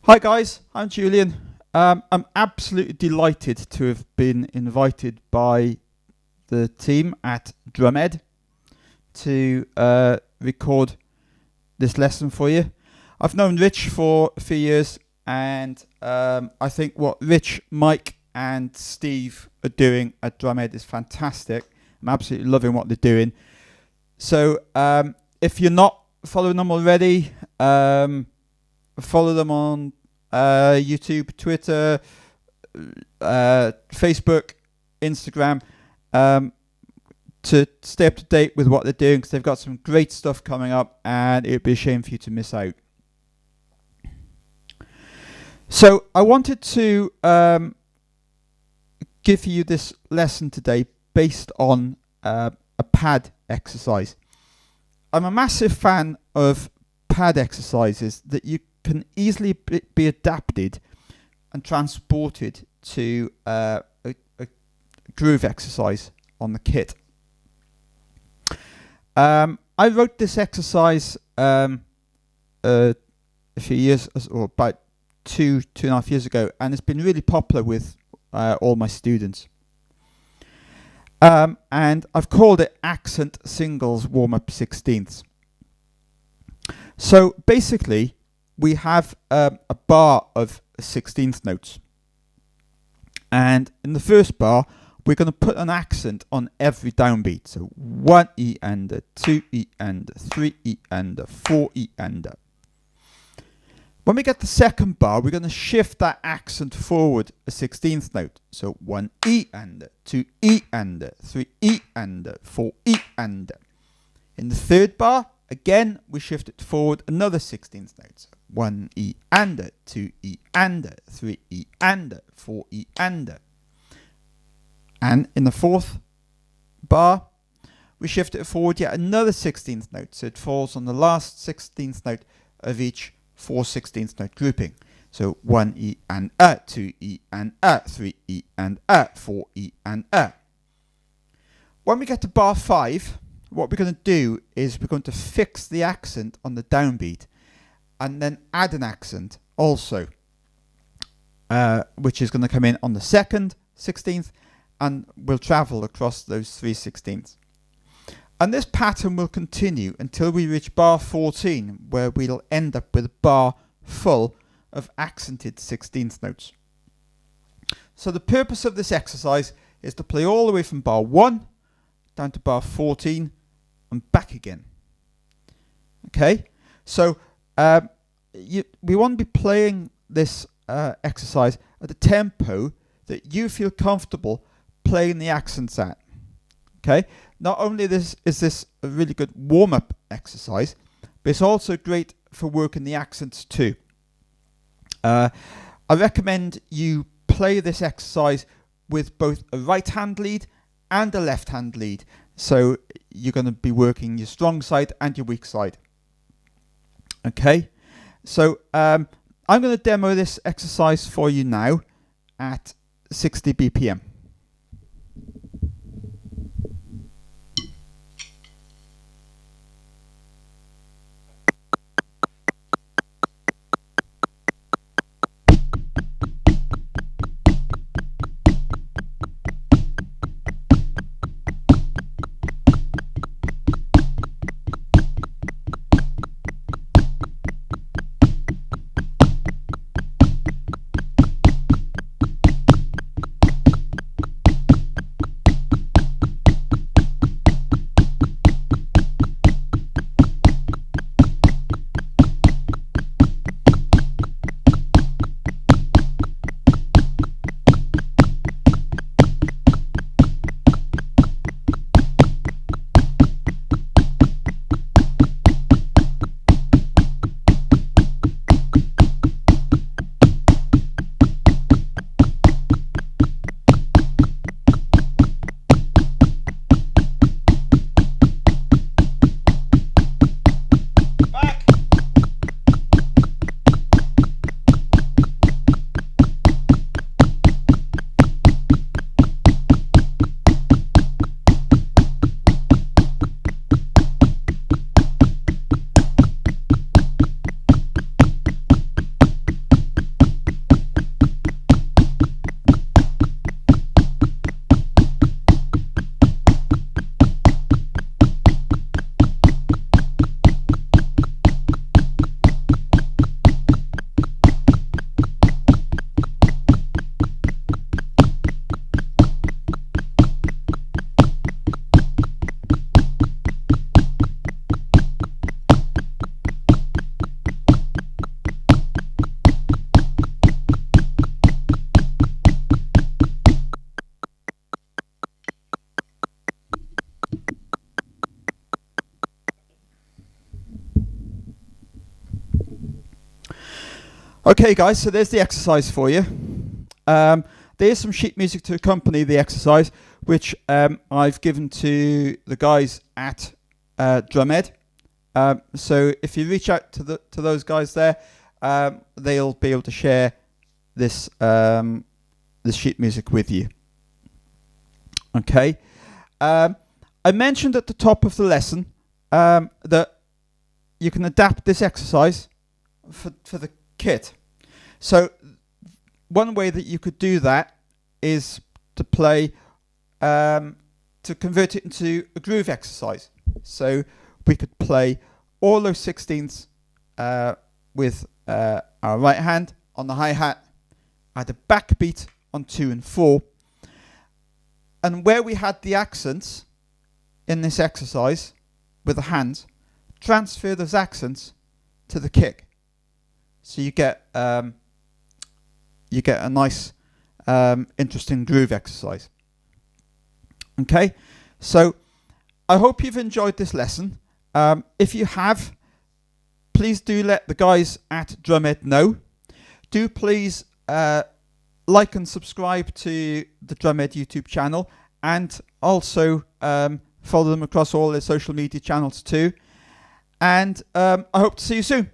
Hi guys, I'm Julian. I'm absolutely delighted to have been invited by the team at Drumhead to record this lesson for you. I've known Rich for a few years, and I think what Rich, Mike and Steve are doing at Drumhead is fantastic. I'm absolutely loving what they're doing. So if you're not following them already, follow them on YouTube, Twitter, Facebook, Instagram, to stay up to date with what they're doing, because they've got some great stuff coming up and it'd be a shame for you to miss out. So I wanted to give you this lesson today based on a pad exercise. I'm a massive fan of pad exercises that you can easily be adapted and transported to a groove exercise on the kit. I wrote this exercise a few years, or about two and a half years ago, and it's been really popular with all my students. And I've called it Accent Singles Warm-Up 16ths. So basically, we have a bar of 16th notes. And in the first bar, we're going to put an accent on every downbeat. So 1 E ender, 2 E ender, 3 E ender, 4 E ender. When we get the second bar, we're going to shift that accent forward a 16th note. So 1 E ender, 2 E ender, 3 E ender, 4 E ender. In the third bar, again, we shift it forward another 16th note. So 1 E ender, 2 E ender, 3 E ender, 4 E ender. And in the fourth bar, we shift it forward yet another 16th note. So it falls on the last 16th note of each 4 16th note grouping. So 1 E and 2 E and 3 E and 4 E and When we get to bar 5, what we're going to do is we're going to fix the accent on the downbeat and then add an accent also, which is going to come in on the second 16th and will travel across those 3 16ths. And this pattern will continue until we reach bar 14, where we'll end up with a bar full of accented 16th notes. So the purpose of this exercise is to play all the way from bar 1 down to bar 14 and back again. Okay, so we want to be playing this exercise at a tempo that you feel comfortable playing the accents at. Okay, not only is this a really good warm-up exercise, but it's also great for working the accents too. I recommend you play this exercise with both a right hand lead and a left hand lead, so you're going to be working your strong side and your weak side. Okay, so I'm going to demo this exercise for you now at 60 BPM. Okay, guys, so there's the exercise for you. There's some sheet music to accompany the exercise, which I've given to the guys at Drumhead. So if you reach out to those guys there, they'll be able to share this this sheet music with you. Okay. I mentioned at the top of the lesson that you can adapt this exercise for the kit. So one way that you could do that is to play, to convert it into a groove exercise. So we could play all those 16ths with our right hand on the hi-hat, add a backbeat on 2 and 4, and where we had the accents in this exercise with the hands, transfer those accents to the kick. So you get a nice, interesting groove exercise. Okay, so I hope you've enjoyed this lesson. If you have, please do let the guys at Drumhead know. Do please like and subscribe to the Drumhead YouTube channel, and also follow them across all their social media channels too. And I hope to see you soon.